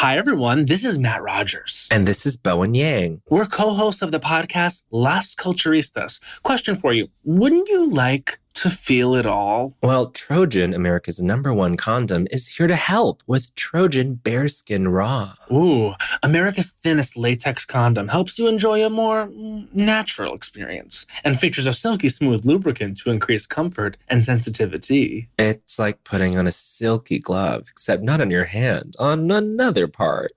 Hi, everyone. This is Matt Rogers. And this is Bowen Yang. We're co-hosts of the podcast Las Culturistas. Question for you. Wouldn't you like to feel it all? Well, Trojan, America's #1 condom, is here to help with Trojan Bearskin Raw. Ooh, America's thinnest latex condom helps you enjoy a more natural experience and features a silky smooth lubricant to increase comfort and sensitivity. It's like putting on a silky glove, except not on your hand, on another part.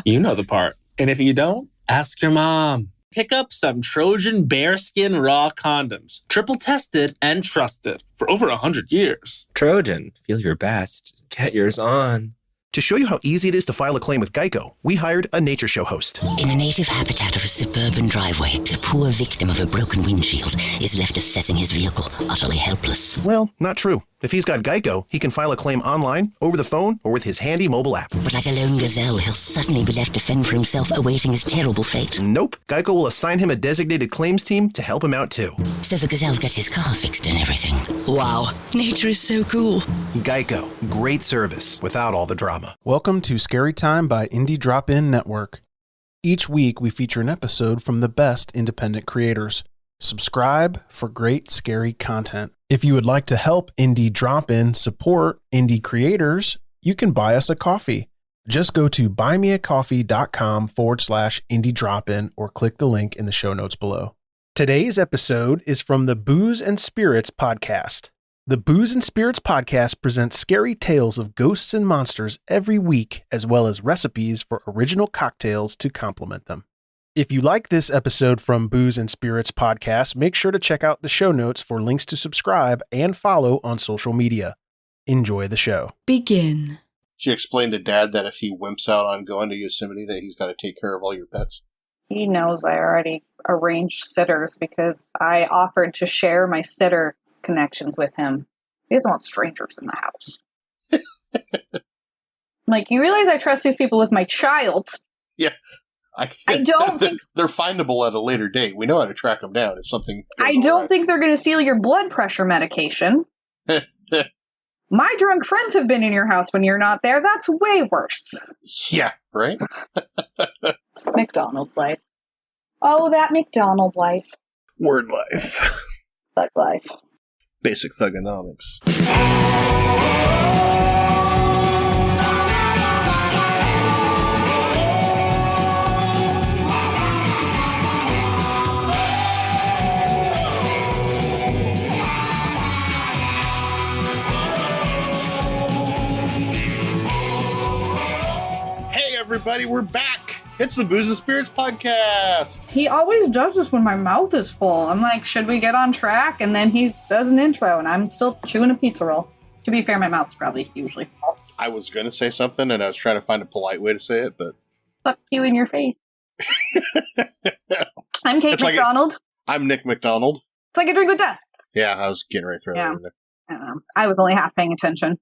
You know the part. And if you don't, ask your mom. Pick up some Trojan Bearskin Raw condoms. Triple tested and trusted for over 100 years. Trojan, feel your best. Get yours on. To show you how easy it is to file a claim with Geico, we hired a nature show host. In the native habitat of a suburban driveway, the poor victim of a broken windshield is left assessing his vehicle, utterly helpless. Well, not true. If he's got Geico, he can file a claim online, over the phone, or with his handy mobile app. But like a lone gazelle, he'll suddenly be left to fend for himself, awaiting his terrible fate. Nope. Geico will assign him a designated claims team to help him out, too. So the gazelle gets his car fixed and everything. Wow, nature is so cool. Geico. Great service without all the drama. Welcome to Scary Time by Indie Drop-In Network. Each week, we feature an episode from the best independent creators. Subscribe for great scary content. If you would like to help Indie Drop-In support indie creators, you can buy us a coffee. Just go to buymeacoffee.com/indie drop-in or click the link in the show notes below. Today's episode is from the Booze and Spirits podcast. The Booze and Spirits podcast presents scary tales of ghosts and monsters every week, as well as recipes for original cocktails to complement them. If you like this episode from Booze and Spirits podcast, make sure to check out the show notes for links to subscribe and follow on social media. Enjoy the show. Begin. She explained to Dad that if he wimps out on going to Yosemite, that he's got to take care of all your pets. He knows I already arranged sitters because I offered to share my sitter connections with him. He doesn't want strangers in the house. Like, you realize I trust these people with my child? Yeah. I don't think they're findable at a later date. We know how to track them down if something goes I don't awry. think they're going to steal your blood pressure medication. My drunk friends have been in your house when you're not there. That's way worse. Yeah, right? McDonald life. Oh, that McDonald life. Word life. Thug life. Basic thugonomics. Everybody, we're back. It's the Booze and Spirits podcast. He always does this when my mouth is full. I'm like, should we get on track? And then he does an intro, and I'm still chewing a pizza roll. To be fair, my mouth's probably usually full. I was going to say something, and I was trying to find a polite way to say it, but... Fuck you in your face. I'm Cait McDonald. I'm Nick McDonald. It's like a drink with dust. Yeah, I was getting right through that in there. I don't know. I was only half paying attention.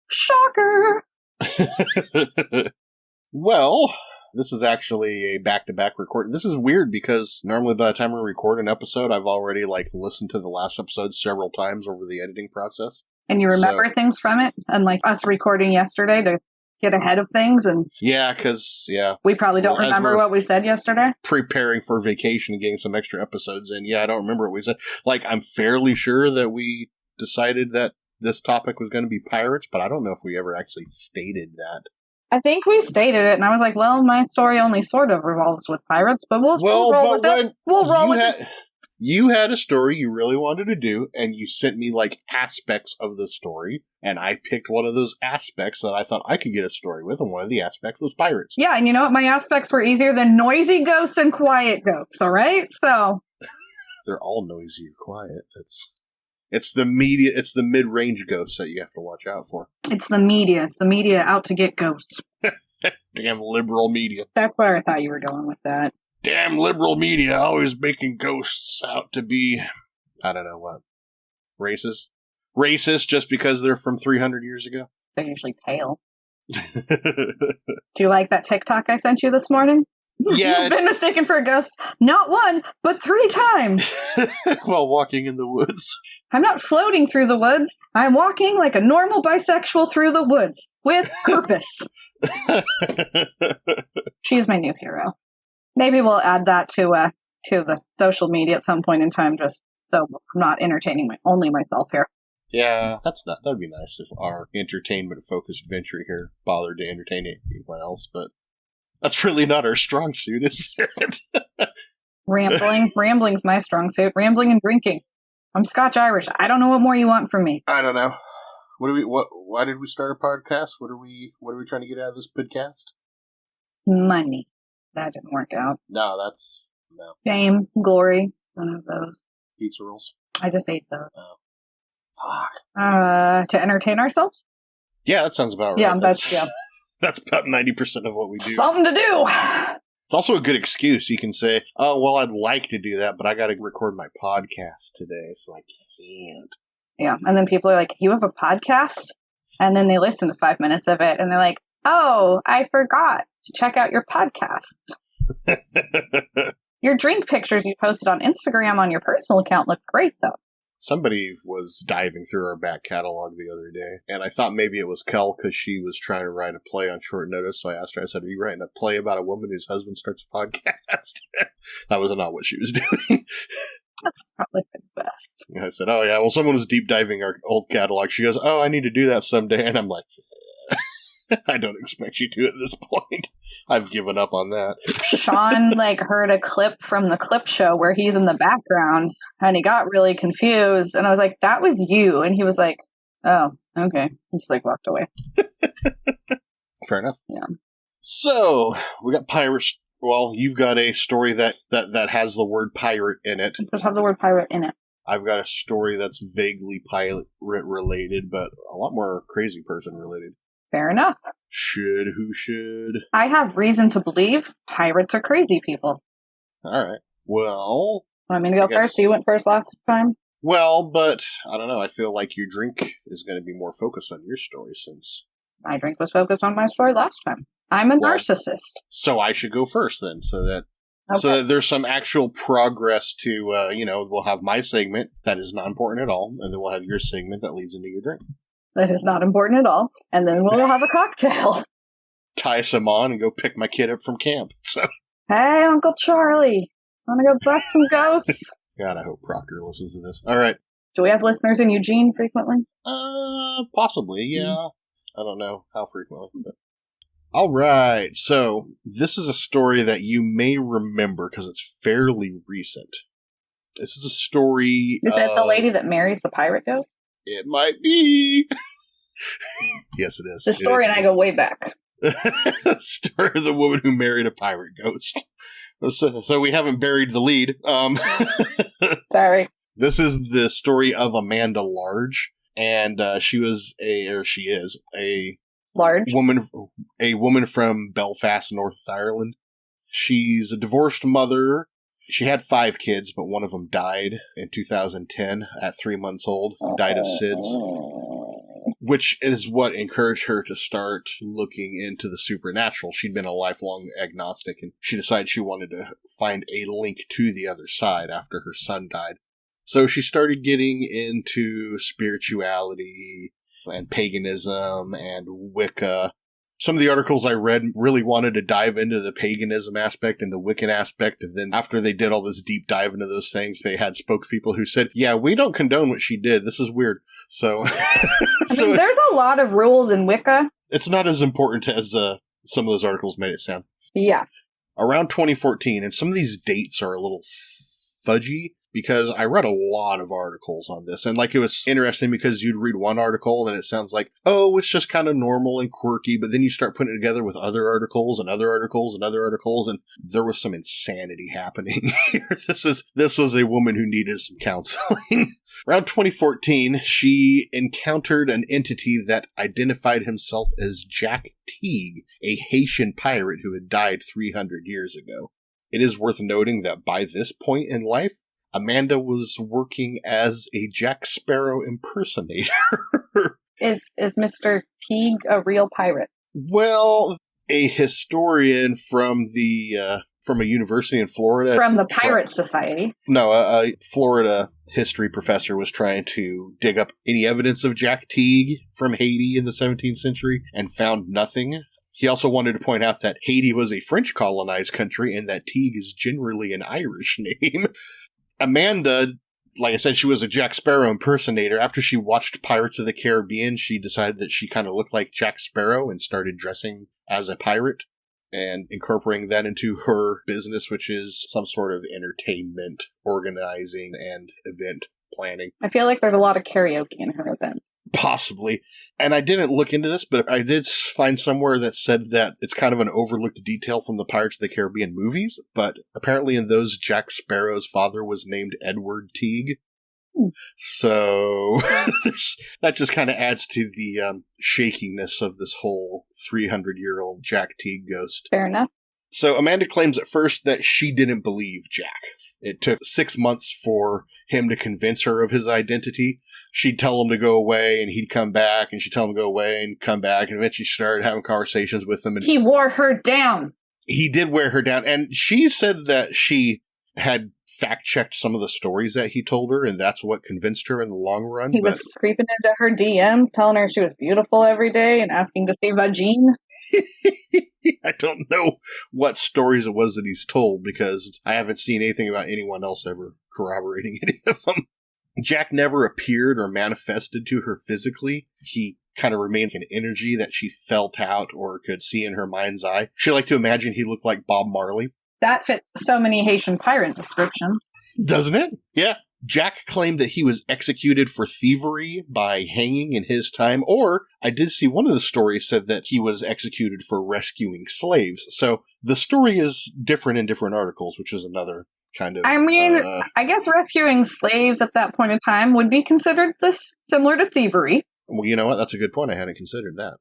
Shocker! Well, this is actually a back-to-back recording. This is weird because normally by the time we record an episode, I've already listened to the last episode several times over the editing process. And you remember things from it? Unlike us recording yesterday to get ahead of things. And yeah, because, we probably don't remember what we said yesterday. Preparing for vacation and getting some extra episodes in. Yeah, I don't remember what we said. I'm fairly sure that we decided that this topic was going to be pirates, but I don't know if we ever actually stated that. I think we stated it, and I was like, well, my story only sort of revolves with pirates, but we'll roll with it. We'll roll with it. You had a story you really wanted to do, and you sent me, aspects of the story, and I picked one of those aspects that I thought I could get a story with, and one of the aspects was pirates. Yeah, and you know what? My aspects were easier than noisy ghosts and quiet ghosts, all right? So... They're all noisy or quiet. It's the mid-range ghosts that you have to watch out for. It's the media. It's the media out to get ghosts. Damn liberal media. That's where I thought you were going with that. Damn liberal media always making ghosts out to be, I don't know what, racist? Racist just because they're from 300 years ago? They're usually pale. Do you like that TikTok I sent you this morning? Yeah. You've been mistaken for a ghost not one, but 3 times. While walking in the woods. I'm not floating through the woods. I'm walking like a normal bisexual through the woods with purpose. She's my new hero. Maybe we'll add that to the social media at some point in time, just so I'm not entertaining only myself here. Yeah, that'd be nice if our entertainment-focused venture here bothered to entertain anyone else, but that's really not our strong suit, is it? Rambling's my strong suit. Rambling and drinking. I'm Scotch-Irish. I don't know what more you want from me. I don't know. Why did we start a podcast? What are we trying to get out of this podcast? Money. That didn't work out. No. Fame, glory, one of those. Pizza rolls. I just ate those. Oh. Fuck. To entertain ourselves? Yeah, that sounds about right. Yeah, that's about 90% of what we do. Something to do. It's also a good excuse. You can say, oh, well, I'd like to do that, but I got to record my podcast today, so I can't. Yeah, and then people are like, you have a podcast? And then they listen to 5 minutes of it, and they're like, oh, I forgot to check out your podcast. Your drink pictures you posted on Instagram on your personal account look great, though. Somebody was diving through our back catalog the other day, and I thought maybe it was Kel because she was trying to write a play on short notice. So I asked her, I said, are you writing a play about a woman whose husband starts a podcast? That was not what she was doing. That's probably the best. I said, oh, yeah, well, someone was deep diving our old catalog. She goes, oh, I need to do that someday. And I'm like, I don't expect you to at this point. I've given up on that. Sean heard a clip from the clip show where he's in the background and he got really confused. And I was like, that was you. And he was like, oh, okay. He just walked away. Fair enough. Yeah. So we got pirates. Well, you've got a story that has the word pirate in it. It does have the word pirate in it. I've got a story that's vaguely pirate related, but a lot more crazy person related. Fair enough. Who should? I have reason to believe pirates are crazy people. All right. Well, Want me to go first? You went first last time? Well, but I don't know. I feel like your drink is going to be more focused on your story since My drink was focused on my story last time. I'm a narcissist. So I should go first then, so that Okay. there's some actual progress to, we'll have my segment that is not important at all, and then we'll have your segment that leads into your drink. That is not important at all. And then we'll have a cocktail. Tie some on and go pick my kid up from camp. So, Hey, Uncle Charlie. Want to go bust some ghosts? God, I hope Proctor listens to this. All right. Do we have listeners in Eugene frequently? Possibly, yeah. I don't know how frequently, but. All right. So, this is a story that you may remember because it's fairly recent. This is a story Is it the lady that marries the pirate ghost? It might be. Yes, it is. The story and I go way back. Story of the woman who married a pirate ghost. So we haven't buried the lead. Sorry. This is the story of Amanda Large, and she is a Large woman from Belfast, North Ireland. She's a divorced mother. She had 5 kids, but one of them died in 2010 at 3 months old. Died of SIDS, which is what encouraged her to start looking into the supernatural. She'd been a lifelong agnostic, and she decided she wanted to find a link to the other side after her son died. So she started getting into spirituality and paganism and Wicca. Some of the articles I read really wanted to dive into the paganism aspect and the Wiccan aspect. And then after they did all this deep dive into those things, they had spokespeople who said, yeah, we don't condone what she did. This is weird. So, there's a lot of rules in Wicca. It's not as important as some of those articles made it sound. Yeah. Around 2014, and some of these dates are a little fudgy, because I read a lot of articles on this, and it was interesting because you'd read one article and it sounds like, oh, it's just kind of normal and quirky, but then you start putting it together with other articles and other articles and other articles, and there was some insanity happening here. This was a woman who needed some counseling. Around 2014, she encountered an entity that identified himself as Jack Teague, a Haitian pirate who had died 300 years ago. It is worth noting that by this point in life, Amanda was working as a Jack Sparrow impersonator. Is Mr. Teague a real pirate? Well, a historian from from a university in Florida. From the Pirate Society. No, a Florida history professor was trying to dig up any evidence of Jack Teague from Haiti in the 17th century and found nothing. He also wanted to point out that Haiti was a French colonized country and that Teague is generally an Irish name. Amanda, like I said, she was a Jack Sparrow impersonator. After she watched Pirates of the Caribbean, she decided that she kind of looked like Jack Sparrow and started dressing as a pirate and incorporating that into her business, which is some sort of entertainment organizing and event planning. I feel like there's a lot of karaoke in her event. Possibly. And I didn't look into this, but I did find somewhere that said that it's kind of an overlooked detail from the Pirates of the Caribbean movies, but apparently in those, Jack Sparrow's father was named Edward Teague. So that just kind of adds to the shakiness of this whole 300-year-old Jack Teague ghost. Fair enough. So Amanda claims at first that she didn't believe Jack. It took 6 months for him to convince her of his identity. She'd tell him to go away, and he'd come back, and she'd tell him to go away and come back, and eventually she started having conversations with him. And he wore her down. He did wear her down, and she said that she had fact-checked some of the stories that he told her, and that's what convinced her in the long run. He was creeping into her DMs, telling her she was beautiful every day and asking to see Vagine. I don't know what stories it was that he's told, because I haven't seen anything about anyone else ever corroborating any of them. Jack never appeared or manifested to her physically. He kind of remained an energy that she felt out or could see in her mind's eye. She liked to imagine he looked like Bob Marley. That fits so many Haitian pirate descriptions. Doesn't it? Yeah. Jack claimed that he was executed for thievery by hanging in his time, or I did see one of the stories said that he was executed for rescuing slaves. So the story is different in different articles, which is another kind of... I mean, I guess rescuing slaves at that point in time would be considered similar to thievery. Well, you know what? That's a good point. I hadn't considered that.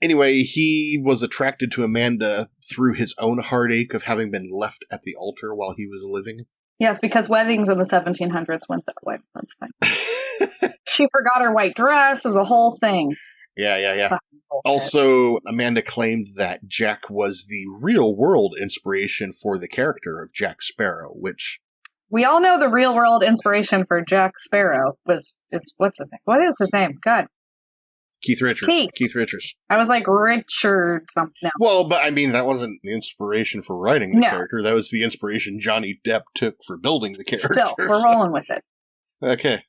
Anyway, he was attracted to Amanda through his own heartache of having been left at the altar while he was living. Yes, because weddings in the 1700s went that way. That's fine. She forgot her white dress. It was a whole thing. Yeah. Also, Amanda claimed that Jack was the real-world inspiration for the character of Jack Sparrow, which... We all know the real-world inspiration for Jack Sparrow is what's his name? What is his name? God. Keith Richards. Keith Richards. I was like Richard something. No. Well, but I mean, that wasn't the inspiration for writing the character. That was the inspiration Johnny Depp took for building the character. Still, we're rolling with it. Okay.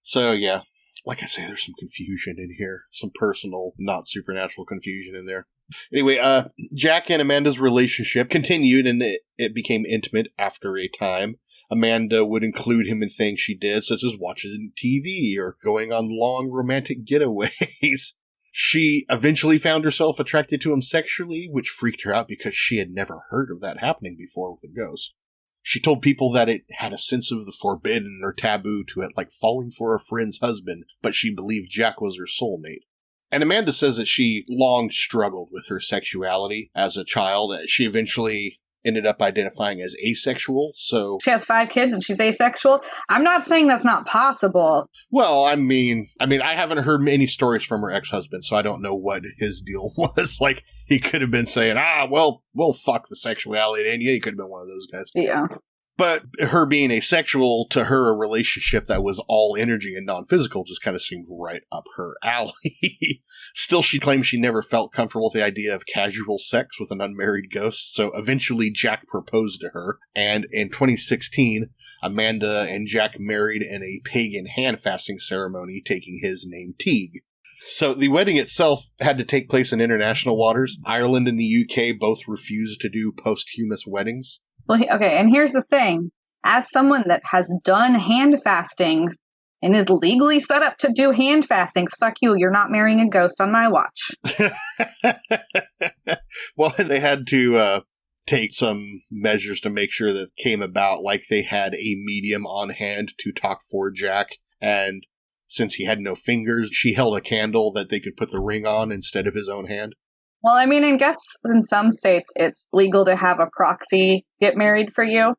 So, yeah. Like I say, there's some confusion in here. Some personal, not supernatural confusion in there. Anyway, Jack and Amanda's relationship continued, and it became intimate after a time. Amanda would include him in things she did, such as watching TV or going on long romantic getaways. She eventually found herself attracted to him sexually, which freaked her out because she had never heard of that happening before with a ghost. She told people that it had a sense of the forbidden or taboo to it, like falling for a friend's husband, but she believed Jack was her soulmate. And Amanda says that she long struggled with her sexuality as a child. She eventually ended up identifying as asexual, so... She has 5 kids and she's asexual? I'm not saying that's not possible. Well, I mean, I haven't heard any stories from her ex-husband, so I don't know what his deal was. Like, he could have been saying, well, fuck the sexuality, and he could have been one of those guys. Yeah. But her being asexual, to her, a relationship that was all energy and non-physical just kind of seemed right up her alley. Still, she claims she never felt comfortable with the idea of casual sex with an unmarried ghost, so eventually Jack proposed to her, and in 2016, Amanda and Jack married in a pagan hand-fasting ceremony, taking his name Teague. So the wedding itself had to take place in international waters. Ireland and the UK both refused to do posthumous weddings. Well, okay, and here's the thing. As someone that has done hand fastings and is legally set up to do hand fastings, fuck you, you're not marrying a ghost on my watch. Well, they had to take some measures to make sure that came about, like they had a medium on hand to talk for Jack, and since he had no fingers, she held a candle that they could put the ring on instead of his own hand. Well, I mean, I guess in some states it's legal to have a proxy get married for you.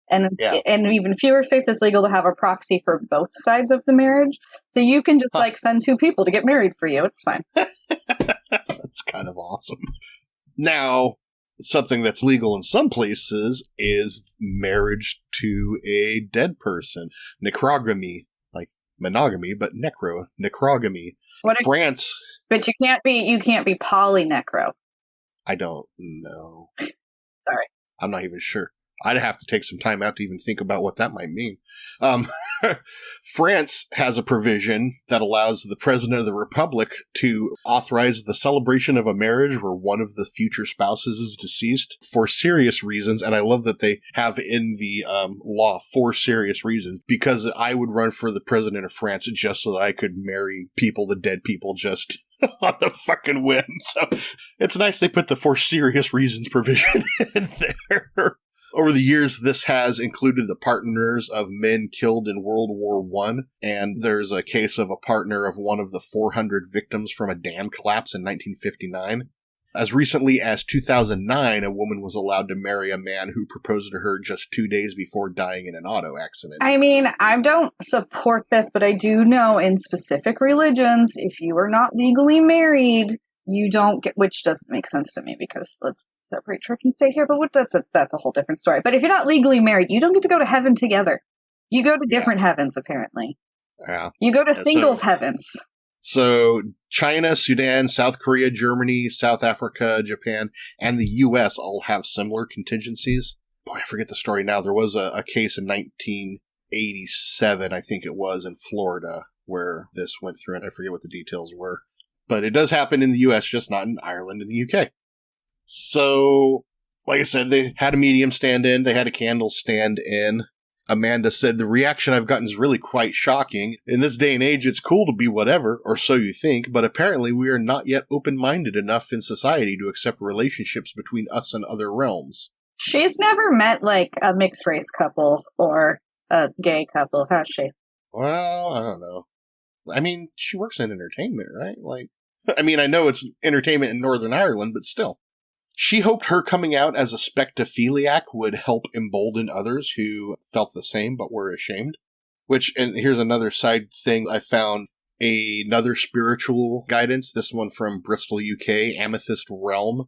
And in even fewer states, it's legal to have a proxy for both sides of the marriage. So you can just send 2 people to get married for you. It's fine. That's kind of awesome. Now, something that's legal in some places is marriage to a dead person. Necrogamy, like monogamy, but necrogamy. France. But you can't be polynecro. I don't know. Sorry. I'm not even sure. I'd have to take some time out to even think about what that might mean. France has a provision that allows the president of the republic to authorize the celebration of a marriage where one of the future spouses is deceased for serious reasons. And I love that they have in the law for serious reasons, because I would run for the president of France just so that I could marry the dead people, just on a fucking whim. So it's nice they put the for serious reasons provision in there. Over the years, this has included the partners of men killed in World War I, and there's a case of a partner of one of the 400 victims from a dam collapse in 1959. As recently as 2009, a woman was allowed to marry a man who proposed to her just 2 days before dying in an auto accident. I mean, I don't support this, but I do know in specific religions, if you are not legally married, you don't get, which doesn't make sense to me because let's separate church and state here, but that's a whole different story. But if you're not legally married, you don't get to go to heaven together. You go to different heavens, apparently. Yeah. You go to singles heavens. So China, Sudan, South Korea, Germany, South Africa, Japan, and the U.S. all have similar contingencies. Boy, I forget the story now. There was a case in 1987, I think it was, in Florida, where this went through, and I forget what the details were. But it does happen in the U.S., just not in Ireland and the U.K. So, like I said, they had a medium stand in. They had a candle stand in. Amanda said, the reaction I've gotten is really quite shocking. In this day and age, it's cool to be whatever, or so you think, but apparently we are not yet open-minded enough in society to accept relationships between us and other realms. She's never met, like, a mixed-race couple or a gay couple, has she? Well, I don't know. I mean, she works in entertainment, right? Like, I mean, I know it's entertainment in Northern Ireland, but still. She hoped her coming out as a spectaphiliac would help embolden others who felt the same but were ashamed. Which, and here's another side thing, I found another spiritual guidance, this one from Bristol, UK, Amethyst Realm,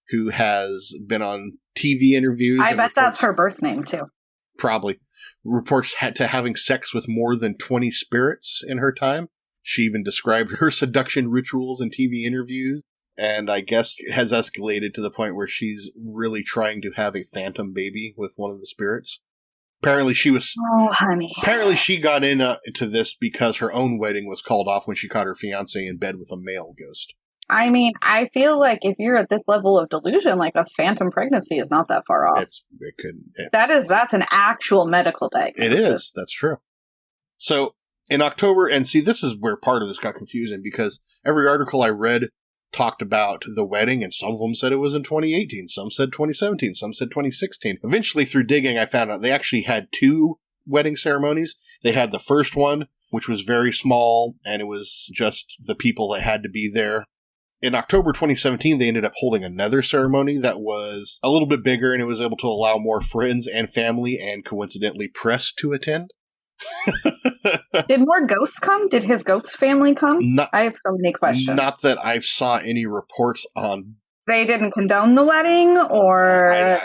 who has been on TV interviews. I bet that's her birth name, too. Probably. Reports to having sex with more than 20 spirits in her time. She even described her seduction rituals in TV interviews. And I guess it has escalated to the point where she's really trying to have a phantom baby with one of the spirits. Apparently she was... Oh, honey. Apparently she got into this because her own wedding was called off when she caught her fiancé in bed with a male ghost. I mean, I feel like if you're at this level of delusion, like a phantom pregnancy is not that far off. That's an actual medical diagnosis. It is. That's true. So in October, and see, this is where part of this got confusing because every article I read talked about the wedding, and some of them said it was in 2018, some said 2017, some said 2016. Eventually, through digging, I found out they actually had two wedding ceremonies. They had the first one, which was very small, and it was just the people that had to be there. In October 2017, they ended up holding another ceremony that was a little bit bigger, and it was able to allow more friends and family and, coincidentally, press to attend. Did more ghosts come? Did his ghost family come? I have so many questions. Not that I saw any reports on. They didn't condone the wedding, or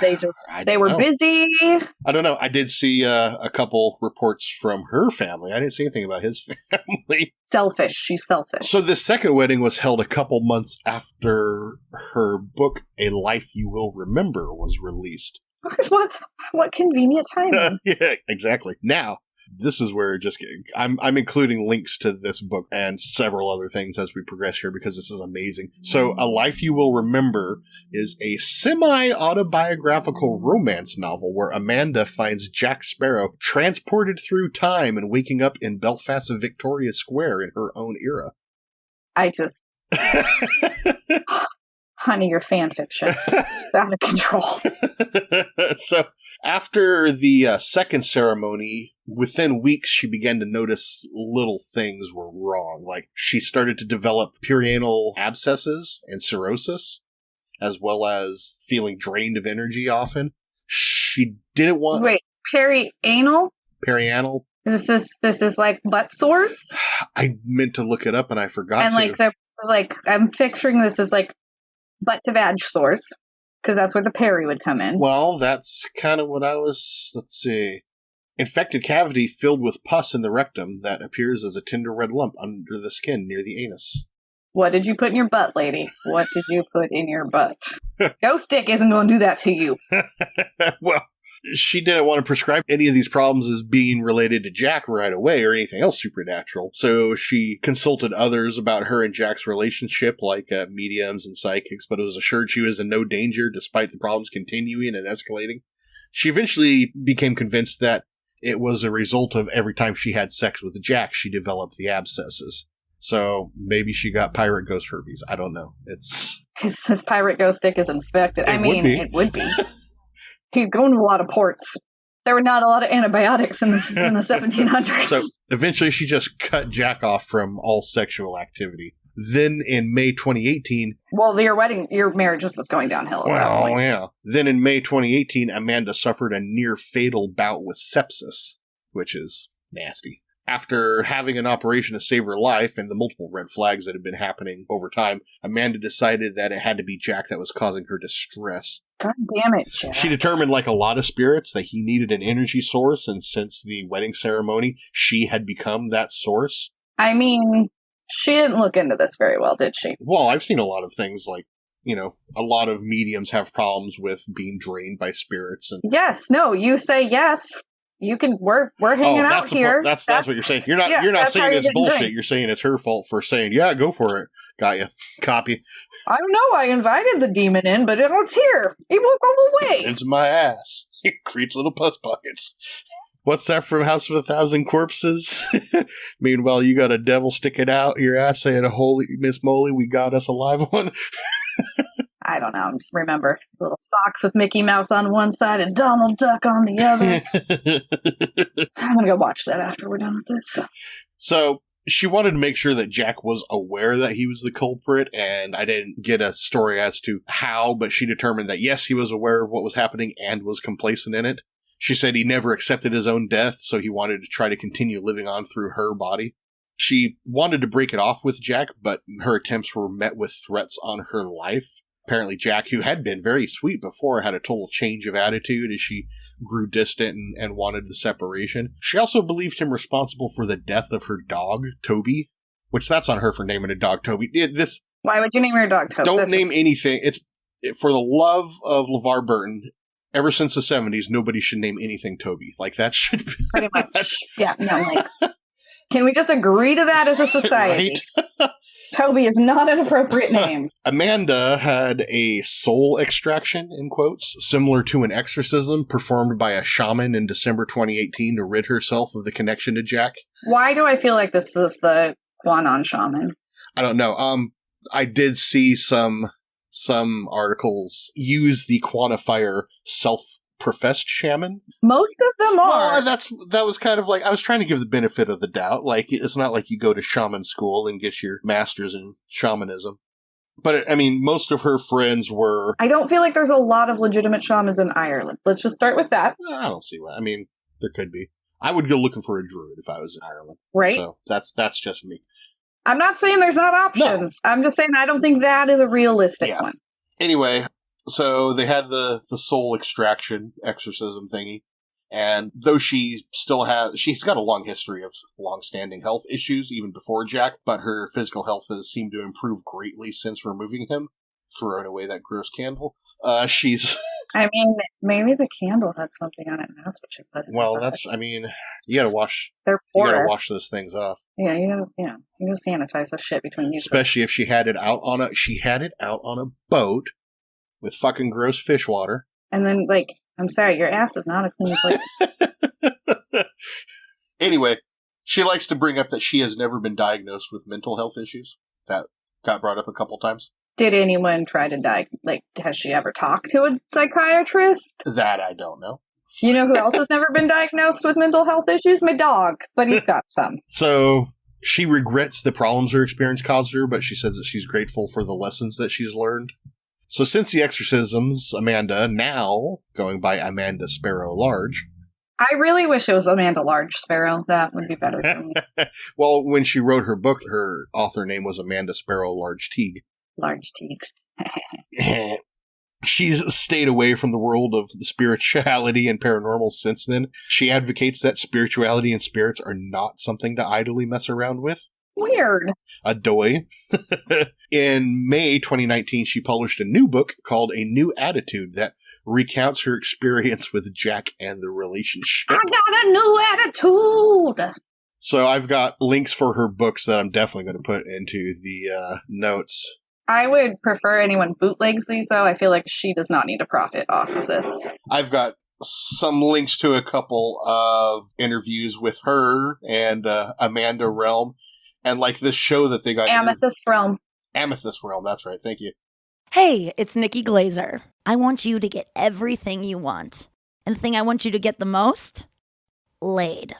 they were busy? I don't know. I did see a couple reports from her family. I didn't see anything about his family. Selfish. She's selfish. So the second wedding was held a couple months after her book, A Life You Will Remember, was released. What convenient timing. Yeah, exactly. Now, this is where I'm including links to this book and several other things as we progress here because this is amazing. So A Life You Will Remember is a semi-autobiographical romance novel where Amanda finds Jack Sparrow transported through time and waking up in Belfast's Victoria Square in her own era. Honey, your fan fiction. It's out of control. So after the second ceremony, within weeks, she began to notice little things were wrong. Like she started to develop perianal abscesses and cirrhosis, as well as feeling drained of energy often. She didn't want... Wait, perianal? Perianal. This is like butt sores? I meant to look it up and I forgot and to. I'm picturing this as like butt to vag sores. Because that's where the Perry would come in. Well, that's kind of what I was, let's see. Infected cavity filled with pus in the rectum that appears as a tender red lump under the skin near the anus. What did you put in your butt, lady? What did you put in your butt? Ghost stick isn't going to do that to you. Well, she didn't want to prescribe any of these problems as being related to Jack right away or anything else supernatural. So she consulted others about her and Jack's relationship, like mediums and psychics, but it was assured she was in no danger despite the problems continuing and escalating. She eventually became convinced that it was a result of every time she had sex with Jack, she developed the abscesses. So maybe she got pirate ghost herpes. I don't know. It's his pirate ghost stick is infected. It would be. He's going to a lot of ports. There were not a lot of antibiotics in the 1700s. So eventually she just cut Jack off from all sexual activity. Then in May 2018... Well, your marriage just is going downhill at that point. Yeah. Then in May 2018, Amanda suffered a near-fatal bout with sepsis, which is nasty. After having an operation to save her life and the multiple red flags that had been happening over time, Amanda decided that it had to be Jack that was causing her distress. God damn it, Jack. She determined, like a lot of spirits, that he needed an energy source, and since the wedding ceremony, she had become that source. I mean, she didn't look into this very well, did she? Well, I've seen a lot of things like, a lot of mediums have problems with being drained by spirits. And yes, no, you say yes. You can. We're hanging out here. That's what you're saying. You're not saying it's bullshit. Drained. You're saying it's her fault for saying, yeah, go for it. Got you. Copy. I don't know. I invited the demon in, but it's here. He won't go away. It's my ass. It creates little pus buckets. What's that from House of a Thousand Corpses? Meanwhile, you got a devil sticking out your ass saying, holy Miss Molly, we got us a live one. I don't know. Just remember little socks with Mickey Mouse on one side and Donald Duck on the other. I'm going to go watch that after we're done with this. So she wanted to make sure that Jack was aware that he was the culprit, and I didn't get a story as to how, but she determined that yes, he was aware of what was happening and was complacent in it. She said he never accepted his own death, so he wanted to try to continue living on through her body. She wanted to break it off with Jack, but her attempts were met with threats on her life. Apparently Jack, who had been very sweet before, had a total change of attitude as she grew distant and wanted the separation. She also believed him responsible for the death of her dog, Toby, which that's on her for naming a dog Toby. Why would you name your dog Toby? Don't name anything. It's for the love of LeVar Burton. Ever since the 70s, nobody should name anything Toby. Like, that should be... Pretty much. Yeah, no, like... Can we just agree to that as a society? Right? Toby is not an appropriate name. Amanda had a soul extraction, in quotes, similar to an exorcism performed by a shaman in December 2018 to rid herself of the connection to Jack. Why do I feel like this is the Quanon shaman? I don't know. I did see some articles use the quantifier self-professed shaman. Most of them are. Well, that was kind of like, I was trying to give the benefit of the doubt. Like, it's not like you go to shaman school and get your master's in shamanism. But, I mean, most of her friends were... I don't feel like there's a lot of legitimate shamans in Ireland. Let's just start with that. I don't see why. I mean, there could be. I would go looking for a druid if I was in Ireland. Right. So, that's just me. I'm not saying there's not options. No. I'm just saying I don't think that is a realistic one. Anyway, so they had the soul extraction exorcism thingy. And though she's got a long history of long-standing health issues even before Jack, but her physical health has seemed to improve greatly since removing him, throwing away that gross candle. She's... I mean, maybe the candle had something on it, and that's what you put in. Well, you gotta wash... They're porous. You gotta wash those things off. Yeah, you gotta sanitize the shit between you. Especially if she had it out on a boat with fucking gross fish water. And then, like, I'm sorry, your ass is not a clean place. Anyway, she likes to bring up that she has never been diagnosed with mental health issues. That got brought up a couple times. Did anyone try to has she ever talked to a psychiatrist? That I don't know. You know who else has never been diagnosed with mental health issues? My dog, but he's got some. So she regrets the problems her experience caused her, but she says that she's grateful for the lessons that she's learned. So since the exorcisms, Amanda, now going by Amanda Sparrow Large. I really wish it was Amanda Large Sparrow. That would be better for me. Well, when she wrote her book, her author name was Amanda Sparrow Large Teague. Large Teagues. She's stayed away from the world of the spirituality and paranormal since then. She advocates that spirituality and spirits are not something to idly mess around with. Weird. A doy. In May 2019, she published a new book called A New Attitude that recounts her experience with Jack and the relationship. I got a new attitude. So I've got links for her books that I'm definitely going to put into the notes. I would prefer anyone bootlegs these, though. I feel like she does not need to profit off of this. I've got some links to a couple of interviews with her and Amanda Realm, and like this show that they got. Amethyst Realm. Amethyst Realm, that's right. Thank you. Hey, it's Nikki Glazer. I want you to get everything you want. And the thing I want you to get the most? Laid.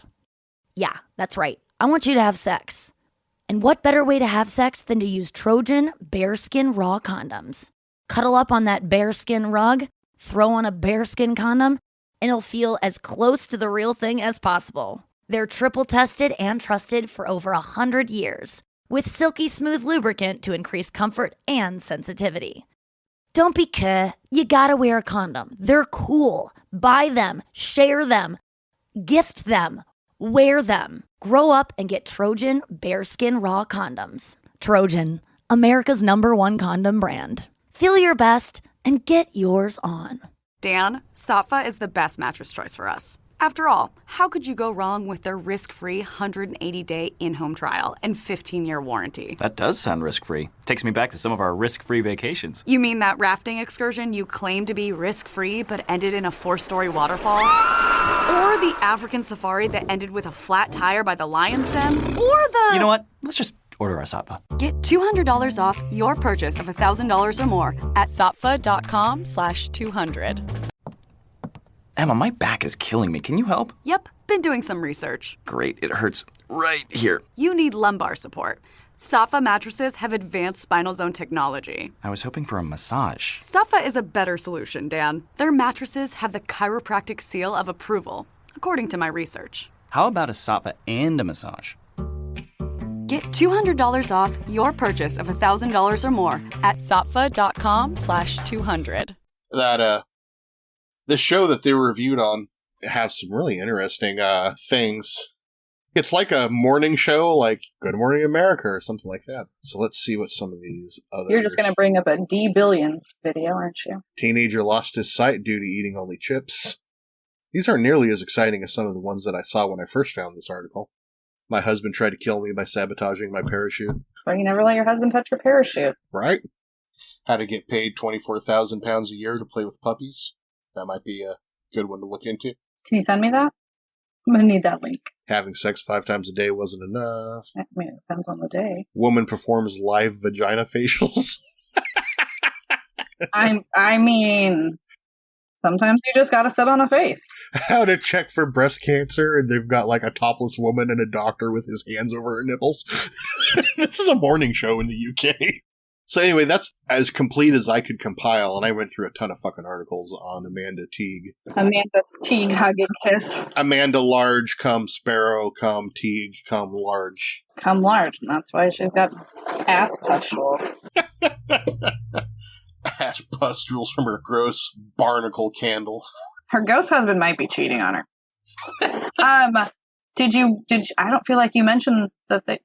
Yeah, that's right. I want you to have sex. And what better way to have sex than to use Trojan bearskin raw condoms? Cuddle up on that bearskin rug, throw on a bearskin condom, and it'll feel as close to the real thing as possible. They're triple tested and trusted for over 100 years, with silky smooth lubricant to increase comfort and sensitivity. Don't be cuh. You gotta wear a condom. They're cool. Buy them. Share them. Gift them. Wear them. Grow up and get Trojan bearskin raw condoms. Trojan, America's #1 condom brand. Feel your best and get yours on. Dan, Saatva is the best mattress choice for us. After all, how could you go wrong with their risk-free 180-day in-home trial and 15-year warranty? That does sound risk-free. Takes me back to some of our risk-free vacations. You mean that rafting excursion you claimed to be risk-free but ended in a 4-story waterfall? Or the African safari that ended with a flat tire by the lion's den? Or the... You know what? Let's just order our Saatva. Get $200 off your purchase of $1,000 or more at saatva.com/200. Emma, my back is killing me. Can you help? Yep, been doing some research. Great, it hurts right here. You need lumbar support. Saatva mattresses have advanced spinal zone technology. I was hoping for a massage. Saatva is a better solution, Dan. Their mattresses have the chiropractic seal of approval, according to my research. How about a Saatva and a massage? Get $200 off your purchase of $1,000 or more at saatva.com/200. The show that they reviewed on has some really interesting things. It's like a morning show, like Good Morning America or something like that. So let's see what some of these other... You're just going to bring up a D-Billions video, aren't you? Teenager lost his sight due to eating only chips. These aren't nearly as exciting as some of the ones that I saw when I first found this article. My husband tried to kill me by sabotaging my parachute. Well, you never let your husband touch your parachute. Right? How to get paid £24,000 a year to play with puppies. That might be a good one to look into. Can you send me that? I'm going to need that link. Having sex 5 times a day wasn't enough. I mean, it depends on the day. Woman performs live vagina facials. I mean, sometimes you just got to sit on a face. How to check for breast cancer, and they've got like a topless woman and a doctor with his hands over her nipples. This is a morning show in the UK. So anyway, that's as complete as I could compile, and I went through a ton of fucking articles on Amanda Teague. Amanda Teague, hug and kiss. Amanda Large, come Sparrow, come Teague, come Large. Come large, and that's why she's got ass pustules. Ass pustules from her gross barnacle candle. Her ghost husband might be cheating on her. Did you? I don't feel like you mentioned that they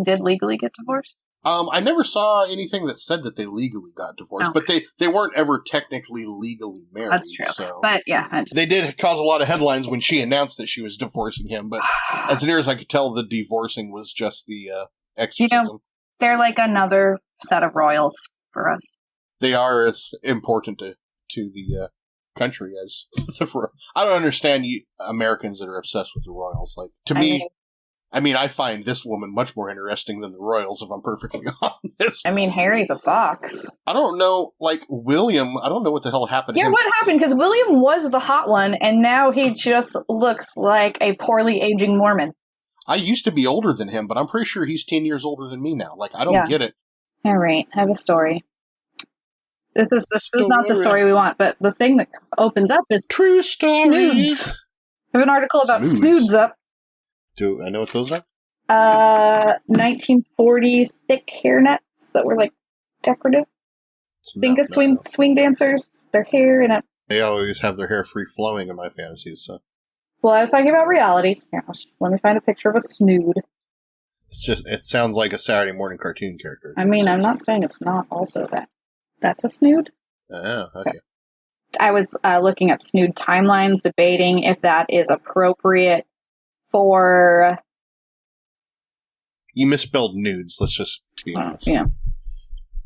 did legally get divorced. I never saw anything that said that they legally got divorced, but they weren't ever technically legally married. That's true. So. But yeah. They did cause a lot of headlines when she announced that she was divorcing him, but as near as I could tell, the divorcing was just the exorcism. You know, they're like another set of royals for us. They are as important to the country as the I don't understand you Americans that are obsessed with the royals. Like, to me... I find this woman much more interesting than the royals, if I'm perfectly honest. I mean, Harry's a fox. I don't know, like, William, I don't know what the hell happened to him. Yeah, what happened? Because William was the hot one, and now he just looks like a poorly aging Mormon. I used to be older than him, but I'm pretty sure he's 10 years older than me now. Like, I don't get it. All right, I have a story. This is not the story we want, but the thing that opens up is True Stories. Snoods. I have an article about snoods up. Do I know what those are? 1940s thick hairnets that were like decorative. Think of swing dancers, their hair and They always have their hair free flowing in my fantasies. So. Well, I was talking about reality. Here, let me find a picture of a snood. It sounds like a Saturday morning cartoon character. I mean, I'm not saying it's not also that. That's a snood? Oh, okay. I was looking up snood timelines, debating if that is appropriate for... You misspelled nudes, let's just be honest. Yeah.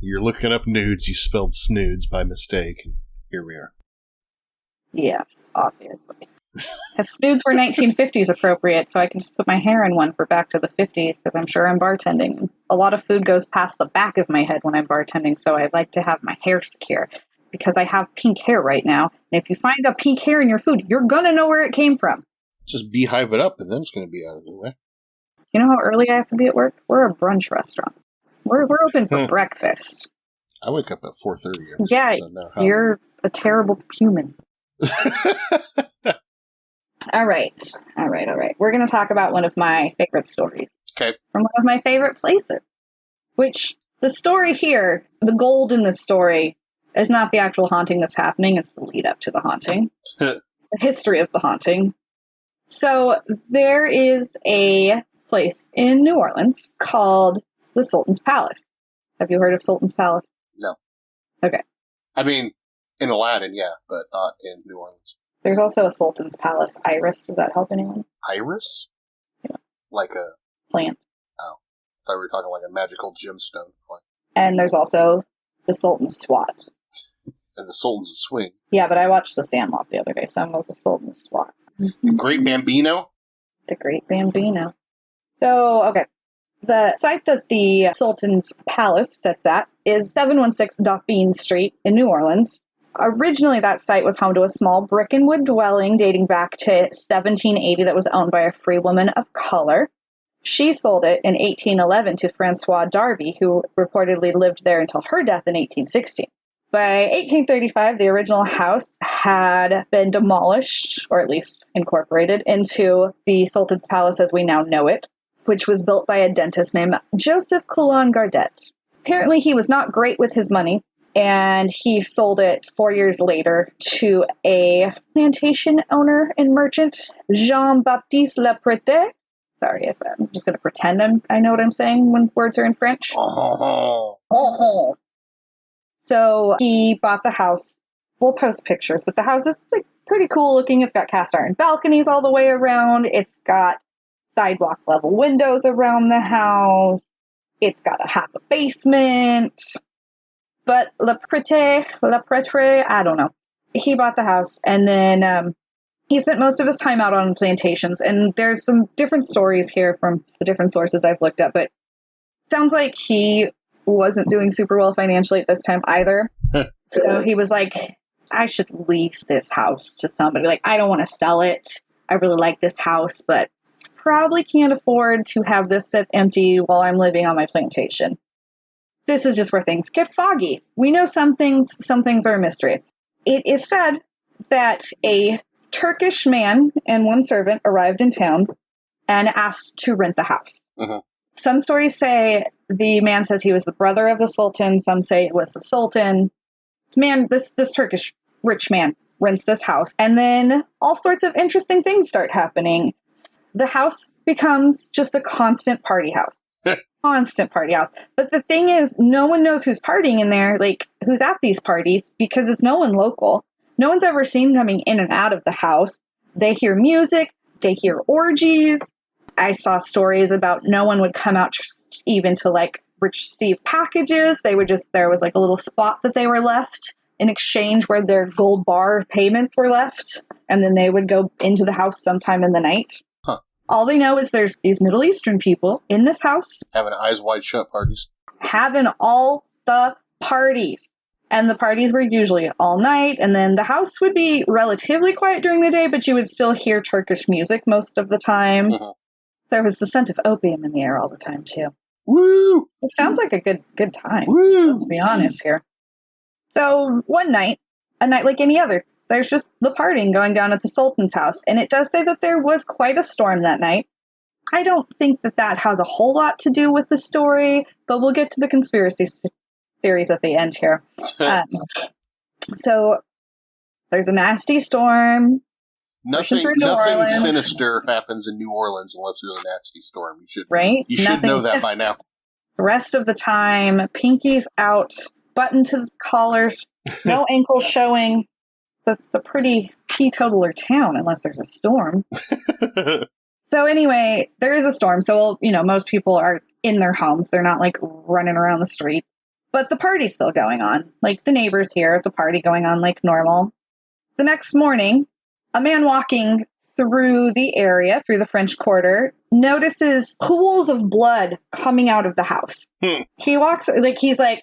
You're looking up nudes, you spelled snoods by mistake, and here we are. Yes, obviously. If snoods were 1950s appropriate, so I can just put my hair in one for back to the 50s, because I'm sure I'm bartending. A lot of food goes past the back of my head when I'm bartending, so I like to have my hair secure, because I have pink hair right now. And if you find a pink hair in your food, you're going to know where it came from. Just beehive it up, and then it's going to be out of the way. You know how early I have to be at work? We're a brunch restaurant. We're open for breakfast. I wake up at 4:30. Yeah, so you're a terrible human. All right. We're going to talk about one of my favorite stories. Okay. From one of my favorite places. Which, the story here, the gold in this story, is not the actual haunting that's happening. It's the lead up to the haunting. The history of the haunting. So, there is a place in New Orleans called the Sultan's Palace. Have you heard of Sultan's Palace? No. Okay. I mean, in Aladdin, yeah, but not in New Orleans. There's also a Sultan's Palace Iris. Does that help anyone? Iris? Yeah. Like a... plant. Oh. I thought we were talking like a magical gemstone. And there's also the Sultan's SWAT. And the Sultan's Swing. Yeah, but I watched The Sandlot the other day, so I'm with the Sultan's SWAT. The Great Bambino? The Great Bambino. So, okay. The site that the Sultan's Palace sits at is 716 Dauphine Street in New Orleans. Originally, that site was home to a small brick and wood dwelling dating back to 1780 that was owned by a free woman of color. She sold it in 1811 to Francois Darby, who reportedly lived there until her death in 1816. By 1835, the original house had been demolished, or at least incorporated, into the Sultan's Palace as we now know it, which was built by a dentist named Joseph Coulon Gardet. Apparently, he was not great with his money, and he sold it 4 years later to a plantation owner and merchant, Jean-Baptiste Leprete. Sorry, if I'm just going to pretend I know what I'm saying when words are in French. Oh. So he bought the house. We'll post pictures, but the house is like pretty cool looking. It's got cast iron balconies all the way around. It's got sidewalk level windows around the house. It's got a half a basement. But Leprete, I don't know. He bought the house, and then he spent most of his time out on plantations. And there's some different stories here from the different sources I've looked at, but it sounds like he wasn't doing super well financially at this time either. So he was like, I should lease this house to somebody. Like, I don't want to sell it. I really like this house, but probably can't afford to have this sit empty while I'm living on my plantation. This is just where things get foggy. We know some things are a mystery. It is said that a Turkish man and one servant arrived in town and asked to rent the house. Uh-huh. Some stories say the man says he was the brother of the Sultan. Some say it was the Sultan. This Turkish rich man rents this house. And then all sorts of interesting things start happening. The house becomes just a constant party house. Constant party house. But the thing is, no one knows who's partying in there, like who's at these parties, because it's no one local. No one's ever seen coming in and out of the house. They hear music. They hear orgies. I saw stories about no one would come out even to like receive packages. There was like a little spot that they were left in exchange where their gold bar payments were left. And then they would go into the house sometime in the night. Huh. All they know is there's these Middle Eastern people in this house. Having eyes wide shut parties. Having all the parties. And the parties were usually all night. And then the house would be relatively quiet during the day, but you would still hear Turkish music most of the time. Uh-huh. There was the scent of opium in the air all the time, too. Woo! It sounds like a good time, Woo! to be honest here. So one night, a night like any other, there's just the partying going down at the Sultan's house. And it does say that there was quite a storm that night. I don't think that has a whole lot to do with the story, but we'll get to the conspiracy theories at the end here. So there's a nasty storm. Nothing New Orleans. sinister happens in New Orleans unless there's a nasty storm. You should Nothing know that by now. The rest of the time, pinkies out, button to the collars, no ankles showing. It's a pretty teetotaler town unless there's a storm. So anyway, there is a storm. So, most people are in their homes. They're not like running around the street. But the party's still going on. Like the neighbors here, the party going on like normal. The next morning, a man walking through the area, through the French Quarter, notices pools of blood coming out of the house. He walks, he's like,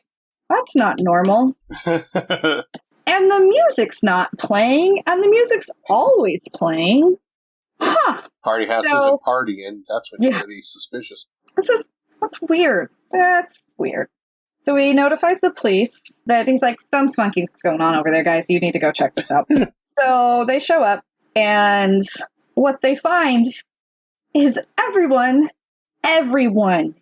that's not normal. And the music's not playing, and the music's always playing. Huh. Party house isn't partying. That's when you're going to be suspicious. That's weird. That's weird. So he notifies the police that he's like, something funky's going on over there, guys. You need to go check this out. So they show up, and what they find is everyone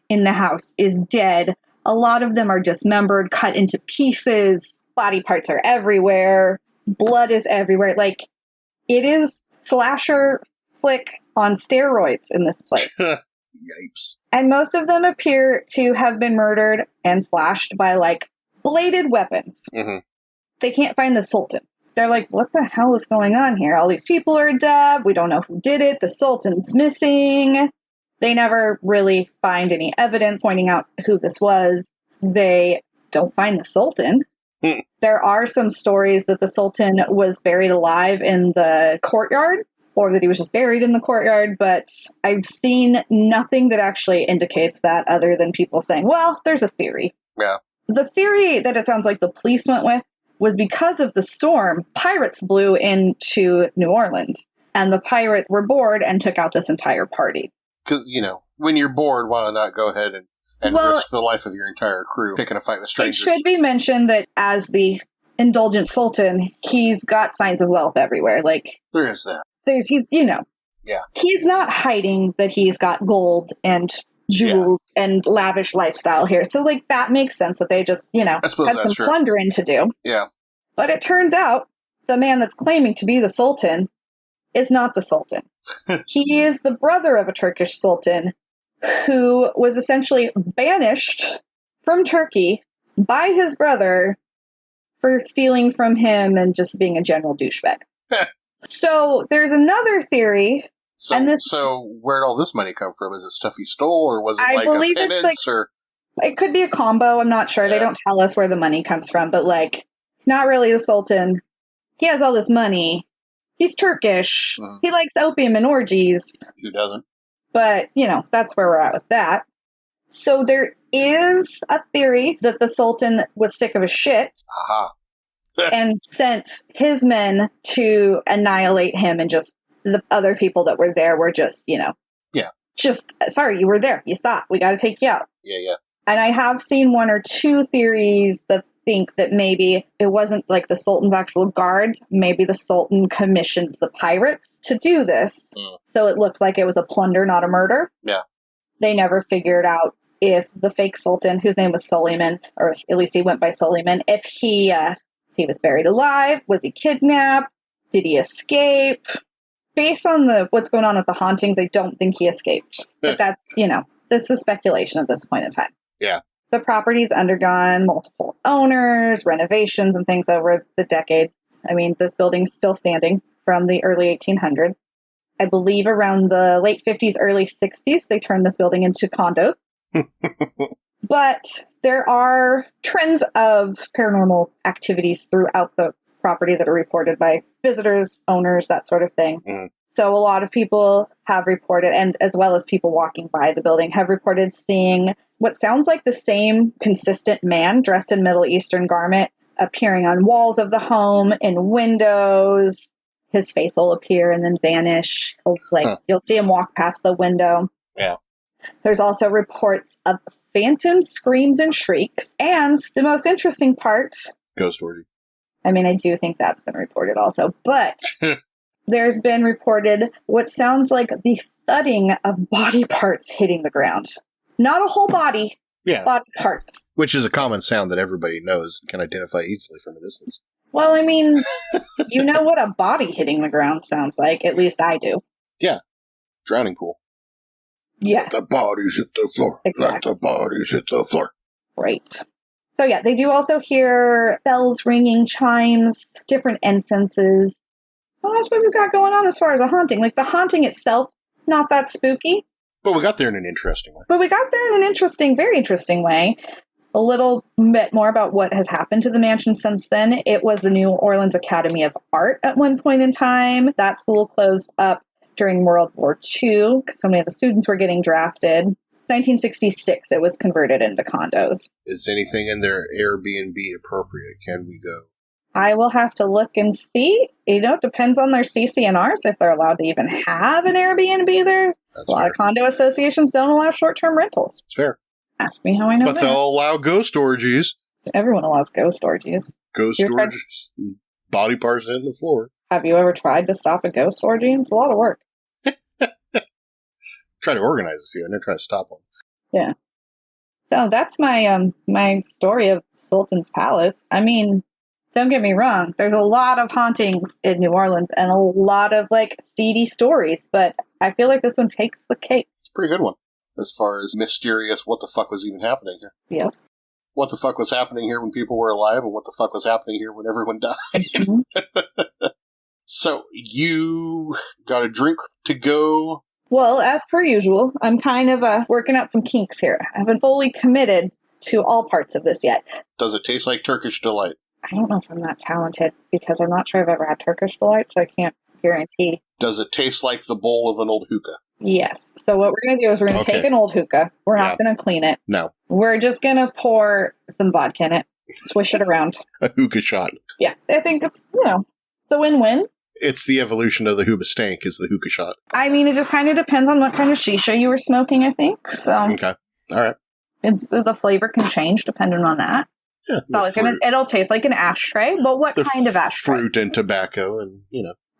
in the house is dead. A lot of them are dismembered, cut into pieces. Body parts are everywhere. Blood is everywhere. Like, it is slasher flick on steroids in this place. Yipes. And most of them appear to have been murdered and slashed by, bladed weapons. Mm-hmm. They can't find the Sultan. They're like, what the hell is going on here? All these people are dead. We don't know who did it. The Sultan's missing. They never really find any evidence pointing out who this was. They don't find the Sultan. There are some stories that the Sultan was buried alive in the courtyard, or that he was just buried in the courtyard, but I've seen nothing that actually indicates that other than people saying, well, there's a theory. Yeah. The theory that it sounds like the police went with was because of the storm, pirates blew into New Orleans, and the pirates were bored and took out this entire party. Because, when you're bored, why not go ahead and risk the life of your entire crew picking a fight with strangers? It should be mentioned that as the indulgent Sultan, he's got signs of wealth everywhere. There is that. Yeah. He's not hiding that he's got gold and jewels and lavish lifestyle here. So, that makes sense that they just, had some plundering to do. Yeah. But it turns out the man that's claiming to be the Sultan is not the Sultan. He is the brother of a Turkish Sultan who was essentially banished from Turkey by his brother for stealing from him and just being a general douchebag. So there's another theory. So where'd all this money come from? Is it stuff he stole, or was it I believe a penance? It could be a combo. I'm not sure. Yeah. They don't tell us where the money comes from, but not really the Sultan. He has all this money. He's Turkish. He likes opium and orgies. Who doesn't? But, that's where we're at with that. So there is a theory that the Sultan was sick of his shit. Aha. And sent his men to annihilate him, and just the other people that were there were just, Yeah. Just, sorry, you were there. You thought, we got to take you out. Yeah. And I have seen one or two theories that think that maybe it wasn't the Sultan's actual guards. Maybe the Sultan commissioned the pirates to do this. So it looked like it was a plunder, not a murder. Yeah. They never figured out if the fake Sultan, whose name was Suleiman, or at least he went by Suleiman, if he was buried alive, was he kidnapped, did he escape? Based on what's going on with the hauntings, I don't think he escaped. But that's, this is speculation at this point in time. Yeah. The property's undergone multiple owners, renovations, and things over the decades. I mean, this building's still standing from the early 1800s. I believe around the late 50s, early 60s, they turned this building into condos. But there are trends of paranormal activities throughout the property that are reported by visitors, owners, that sort of thing. So a lot of people have reported, and as well as people walking by the building, have reported seeing what sounds like the same consistent man dressed in Middle Eastern garment appearing on walls of the home, in windows. His face will appear and then vanish. You'll see him walk past the window. Yeah. There's also reports of phantom screams and shrieks. And the most interesting part... Ghost orgy. I mean, I do think that's been reported also. But there's been reported what sounds like the thudding of body parts hitting the ground. Not a whole body. Yeah. Body parts. Which is a common sound that everybody knows and can identify easily from a distance. Well, I mean, you know what a body hitting the ground sounds like. At least I do. Yeah. Drowning pool. Yeah. Let the bodies hit the floor. Exactly. Let the bodies hit the floor. Right. So yeah, they do also hear bells ringing, chimes, different incenses. Well, that's what we've got going on as far as a haunting. Like the haunting itself, not that spooky. But we got there in an interesting way. But we got there in an interesting, very interesting way. A little bit more about what has happened to the mansion since then. It was the New Orleans Academy of Art at one point in time. That school closed up during World War II because so many of the students were getting drafted. 1966, it was converted into condos. Is anything in their Airbnb appropriate? Can we go? I will have to look and see. You know, it depends on their CCNRs if they're allowed to even have an Airbnb there. That's a lot fair. of condo associations don't allow short-term rentals. It's fair. Ask me how I know But that. they'll allow ghost orgies. Everyone allows ghost orgies. Ghost You're orgies. Body parts in the floor. Have you ever tried to stop a ghost orgy? It's a lot of work. Try to organize a few and then try to stop one. Yeah. So that's my my story of Sultan's Palace. I mean, don't get me wrong. There's a lot of hauntings in New Orleans and a lot of like seedy stories, but I feel like this one takes the cake. It's a pretty good one. As far as mysterious, what the fuck was even happening here? Yep. What the fuck was happening here when people were alive and what the fuck was happening here when everyone died? Mm-hmm. So, you got a drink to go? Well, as per usual, I'm kind of working out some kinks here. I haven't fully committed to all parts of this yet. Does it taste like Turkish Delight? I don't know if I'm that talented because I'm not sure I've ever had Turkish Delight, so I can't guarantee. Does it taste like the bowl of an old hookah? Yes. So what we're going to do is we're going to take an old hookah. We're not going to clean it. No. We're just going to pour some vodka in it, swish it around. A hookah shot. Yeah. I think it's, it's a win-win. It's the evolution of the hookah stank is the hookah shot. I mean, it just kind of depends on what kind of shisha you were smoking, I think. So Okay. All right. the flavor can change depending on that. Yeah. So it'll taste like an ashtray, but what kind of ashtray? Fruit and tobacco and,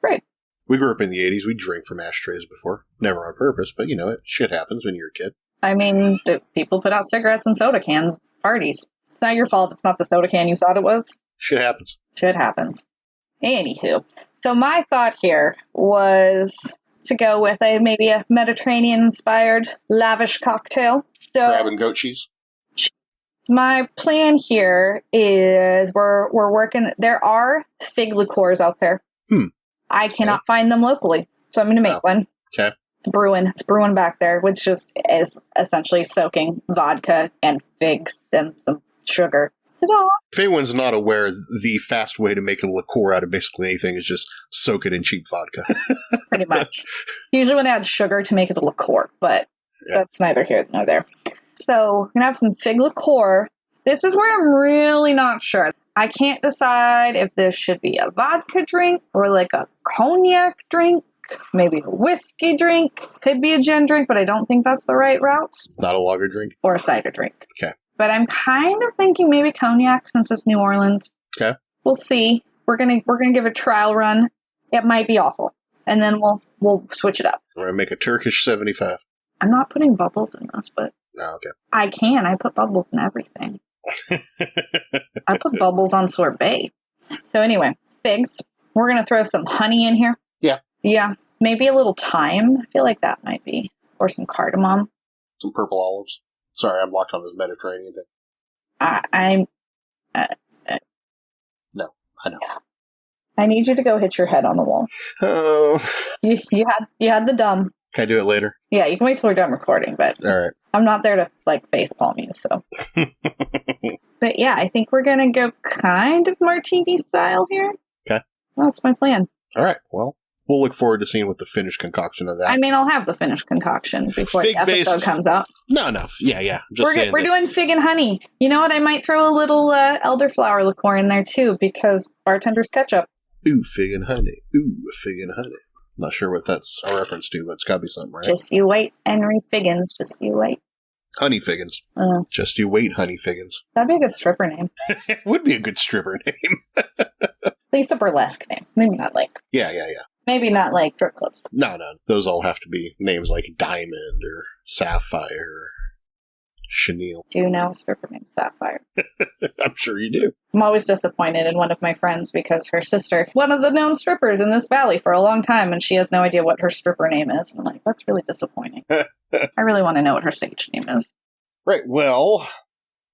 Right. We grew up in the 80s. We drank from ashtrays before. Never on purpose, but, shit happens when you're a kid. I mean, people put out cigarettes and soda cans at parties. It's not your fault it's not the soda can you thought it was. Shit happens. Shit happens. Anywho. So my thought here was to go with maybe a Mediterranean-inspired lavish cocktail. So Crab and goat cheese? my plan here is we're working. There are fig liqueurs out there. I cannot find them locally, so I'm going to make one. Okay. It's brewing back there, which just is essentially soaking vodka and figs and some sugar. Ta-da! If anyone's not aware, the fast way to make a liqueur out of basically anything is just soak it in cheap vodka. Pretty much. Usually when I add sugar to make it a liqueur, but that's neither here nor there. So we're going to have some fig liqueur. This is where I'm really not sure. I can't decide if this should be a vodka drink or like a cognac drink, maybe a whiskey drink. Could be a gin drink, but I don't think that's the right route. Not a lager drink? Or a cider drink. Okay. But I'm kind of thinking maybe cognac since it's New Orleans. Okay. We'll see. We're gonna give a trial run. It might be awful, and then we'll switch it up. We're gonna make a Turkish 75. I'm not putting bubbles in this, but Oh, okay. I can. I put bubbles in everything. I put bubbles on sorbet. So anyway, figs. We're gonna throw some honey in here. Yeah. Yeah. Maybe a little thyme. I feel like that might be, or some cardamom. Some purple olives. Sorry, I'm locked on this Mediterranean thing. No, I know. I need you to go hit your head on the wall. Oh. You had the dumb. Can I do it later? Yeah, you can wait till we're done recording, but All right. I'm not there to face palm you, so. But yeah, I think we're gonna go kind of martini style here. Okay. That's my plan. All right. Well, we'll look forward to seeing what the finished concoction of that. I mean, I'll have the finished concoction before the Fig-based. episode comes out. No. Yeah. I'm just saying. We're doing fig and honey. You know what? I might throw a little elderflower liqueur in there too, because bartender's ketchup. Ooh, fig and honey. Ooh, fig and honey. Not sure what that's a reference to, but it's got to be something, right? Just you wait, Henry Figgins. Just you wait. Honey Figgins. Just you wait, Honey Figgins. That'd be a good stripper name. It would be a good stripper name. At least a burlesque name. Maybe not like. Yeah. Maybe not like strip clubs. No. Those all have to be names like Diamond or Sapphire or Chenille. Do you know a stripper named Sapphire? I'm sure you do. I'm always disappointed in one of my friends because her sister, one of the known strippers in this valley for a long time, and she has no idea what her stripper name is. I'm like, that's really disappointing. I really want to know what her stage name is. Right, well,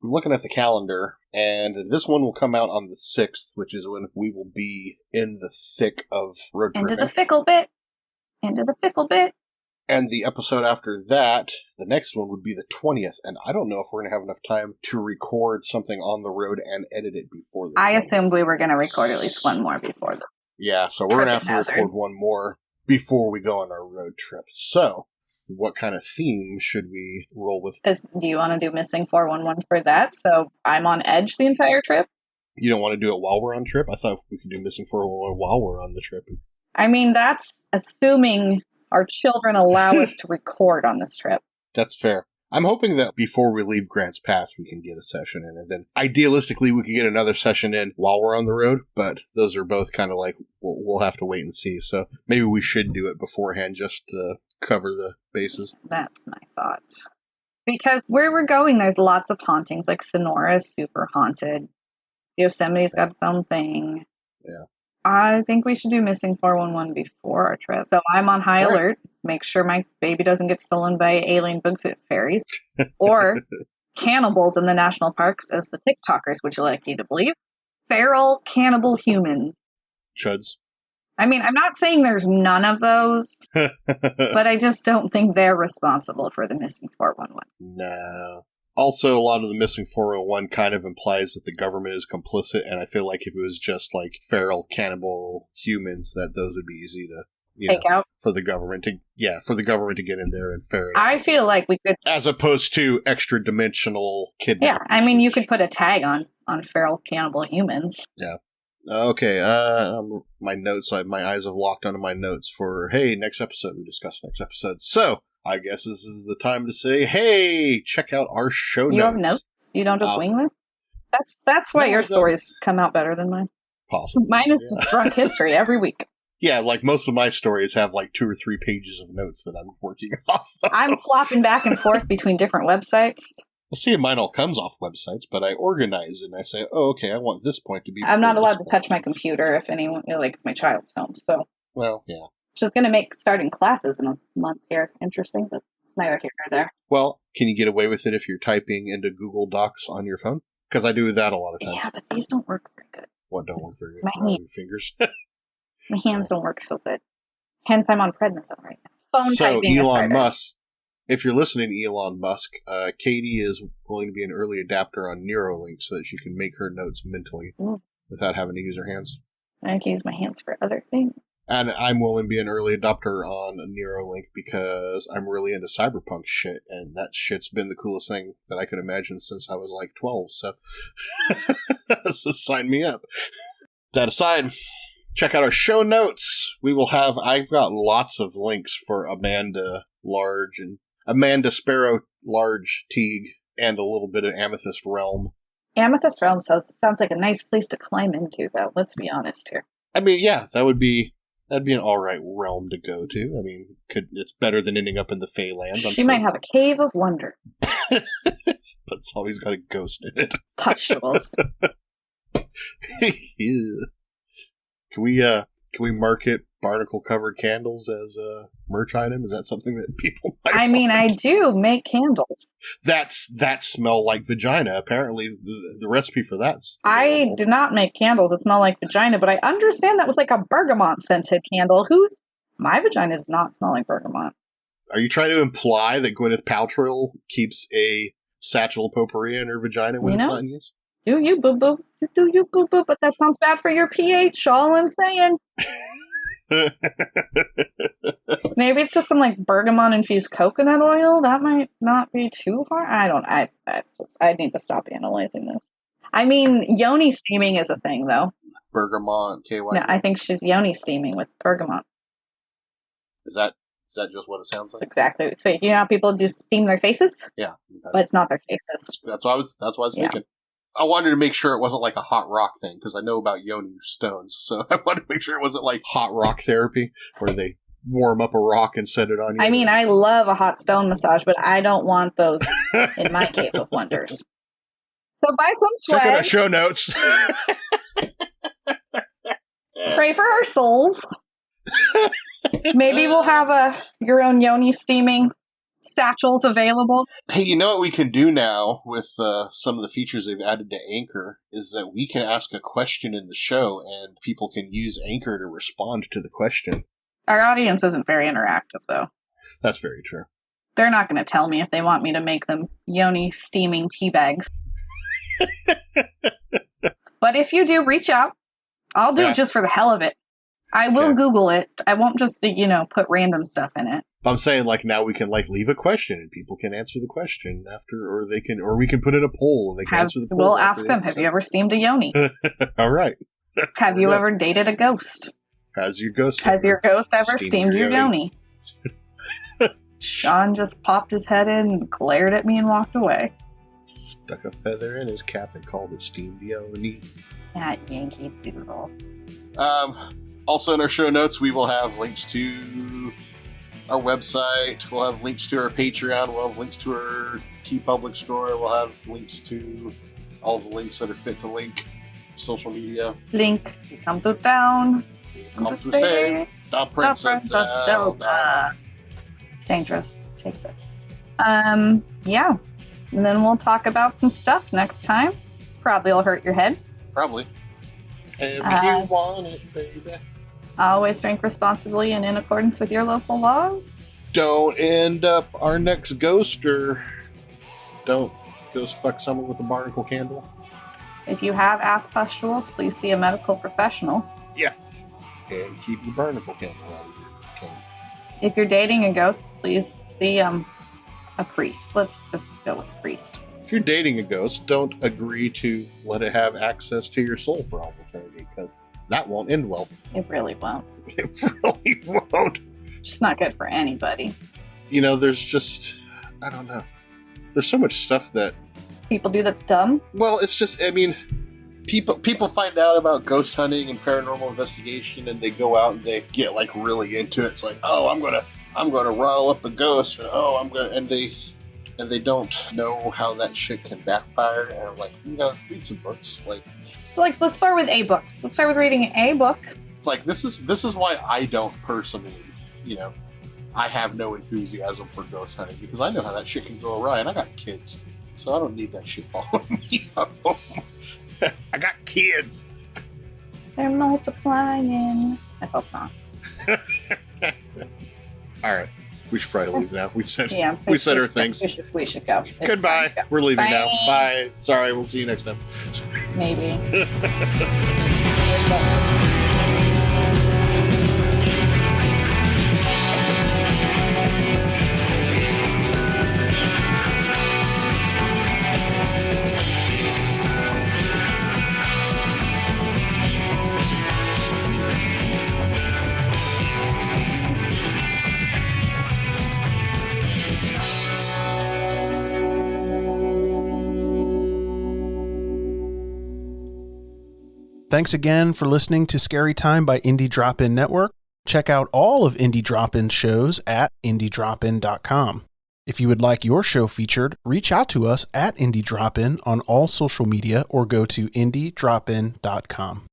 I'm looking at the calendar, and this one will come out on the 6th, which is when we will be in the thick of road tripping. Into the fickle bit. Into the fickle bit. And the episode after that, the next one would be the 20th, and I don't know if we're going to have enough time to record something on the road and edit it before the 20th. I assumed we were going to record at least one more before this. Yeah, so we're going to have to record one more before we go on our road trip. So, what kind of theme should we roll with? Do you want to do Missing 411 for that? So I'm on edge the entire trip? You don't want to do it while we're on trip? I thought we could do Missing 411 while we're on the trip. I mean, that's assuming our children allow us to record on this trip. That's fair. I'm hoping that before we leave Grants Pass, we can get a session in. And then idealistically, we could get another session in while we're on the road. But those are both kind of like, we'll have to wait and see. So maybe we should do it beforehand just to cover the bases. That's my thought. Because where we're going, there's lots of hauntings. Like Sonora is super haunted. Yosemite's got its own thing. Yeah. I think we should do Missing 411 before our trip. So I'm on high alert. Make sure my baby doesn't get stolen by alien Bigfoot fairies. Or cannibals in the national parks, as the TikTokers would like you to believe. Feral cannibal humans. Chuds. I mean, I'm not saying there's none of those, but I just don't think they're responsible for the Missing 411. No. Also, a lot of the Missing 401 kind of implies that the government is complicit, and I feel like if it was just like feral cannibal humans, that those would be easy to take out for the government to get in there and ferret I out. feel like we could, as opposed to extra dimensional kidnapping. Yeah, I mean, you could put a tag on feral cannibal humans. Yeah. Okay. My notes. My eyes have locked onto my notes for next episode. We discuss next episode. So. I guess this is the time to say, hey, check out our show notes. You have notes? You don't just wing this? That's why your stories come out better than mine. Possibly. Mine is just drunk history every week. Yeah, like most of my stories have like 2 or 3 pages of notes that I'm working off of. I'm flopping back and forth between different websites. Well, see, mine all comes off websites, but I organize it and I say, oh, okay, I want this point to be... I'm not allowed to touch my computer if anyone, like my child's home, so... Well, yeah. She's going to make starting classes in a month here interesting, but it's neither here nor there. Well, can you get away with it if you're typing into Google Docs on your phone? Because I do that a lot of times. Yeah, but these don't work very good. What don't work very good? My fingers. My hands don't work so good. Hence, I'm on prednisone right now. Phone so, typing Elon Musk, if you're listening, Elon Musk, Katie is willing to be an early adapter on Neuralink so that she can make her notes mentally without having to use her hands. I can use my hands for other things. And I'm willing to be an early adopter on Neuralink because I'm really into cyberpunk shit, and that shit's been the coolest thing that I could imagine since I was like 12, so, so sign me up. That aside, check out our show notes. I've got lots of links for Amanda Large and Amanda Sparrow Large Teague and a little bit of Amethyst Realm. Amethyst Realm sounds like a nice place to climb into, though, let's be honest here. I mean, yeah, that'd be an alright realm to go to. I mean, it's better than ending up in the Feyland. She might have a cave of wonder. But it's always got a ghost in it. Pustules. Can we market barnacle-covered candles as a merch item? Is that something that people might want? I do make candles. That smell like vagina. Apparently, the recipe for that's... I do not make candles that smell like vagina, but I understand that was like a bergamot-scented candle. My vagina does not smell like bergamot. Are you trying to imply that Gwyneth Paltrow keeps a satchel of potpourri in her vagina when it's not in use? Do you, boo-boo? Do you, boo-boo? But that sounds bad for your pH, all I'm saying. Maybe it's just some like bergamot infused coconut oil. That might not be too hard. I need to stop analyzing this. I mean, yoni steaming is a thing, though. Bergamot, KY. No, I think she's yoni steaming with bergamot. Is that just what it sounds like? Exactly. So you know how people just steam their faces? Yeah, but it's not their faces. That's what I was thinking. I wanted to make sure it wasn't like a hot rock thing, because I know about yoni stones, so I wanted to make sure it wasn't like hot rock therapy, where they warm up a rock and set it on you. I mean, I love a hot stone massage, but I don't want those in my cave of wonders. So buy some Check out our swag. show notes. Pray for our souls. Maybe we'll have your own yoni steaming satchels available. Hey, you know what we can do now with some of the features they've added to Anchor is that we can ask a question in the show and people can use Anchor to respond to the question. Our audience isn't very interactive, though. That's very true. They're not going to tell me if they want me to make them yoni steaming tea bags. But if you do, reach out. I'll do it just for the hell of it. I will Google it. I won't just, put random stuff in it. I'm saying, now we can, leave a question and people can answer the question after, or we can put in a poll and they can answer the poll. We'll ask them, have you ever steamed a yoni? All right. Have you ever dated a ghost? Has your ghost ever steamed your yoni? Sean just popped his head in and glared at me and walked away. Stuck a feather in his cap and called it steamed yoni. That Yankee Doodle. Also in our show notes, we will have links to our website. We'll have links to our Patreon. We'll have links to our TeePublic store. We'll have links to all the links that are fit to link. Social media. Link. You come to town. Come to say the Princess Zelda. It's dangerous. Take it. Yeah. And then we'll talk about some stuff next time. Probably will hurt your head. Probably. If you want it, baby. Always drink responsibly and in accordance with your local laws. Don't end up our next ghoster. Don't ghost fuck someone with a barnacle candle. If you have ass pustules, please see a medical professional. Yeah. And keep the barnacle candle out of your cane. If you're dating a ghost, please see a priest. Let's just go with priest. If you're dating a ghost, don't agree to let it have access to your soul for all eternity, because that won't end well. It really won't. It really won't. It's just not good for anybody. There's just, I don't know. There's so much stuff that people do that's dumb. Well, it's just, people find out about ghost hunting and paranormal investigation, and they go out and they get really into it. It's like, oh, I'm gonna rile up a ghost, and they don't know how that shit can backfire. And I'm like, read some books. So let's start with a book. Let's start with reading a book. It's like, this is why I don't personally, I have no enthusiasm for ghost hunting, because I know how that shit can go awry, and I got kids, so I don't need that shit following me home. I got kids. They're multiplying. I hope not. All right. We should probably leave now. We said our things. We should go. Goodbye. We're leaving now. Bye. Sorry. We'll see you next time. Maybe. Thanks again for listening to Scary Time by Indie Drop-In Network. Check out all of Indie Drop-In shows at indiedropin.com. If you would like your show featured, reach out to us at Indie Drop-In on all social media or go to indiedropin.com.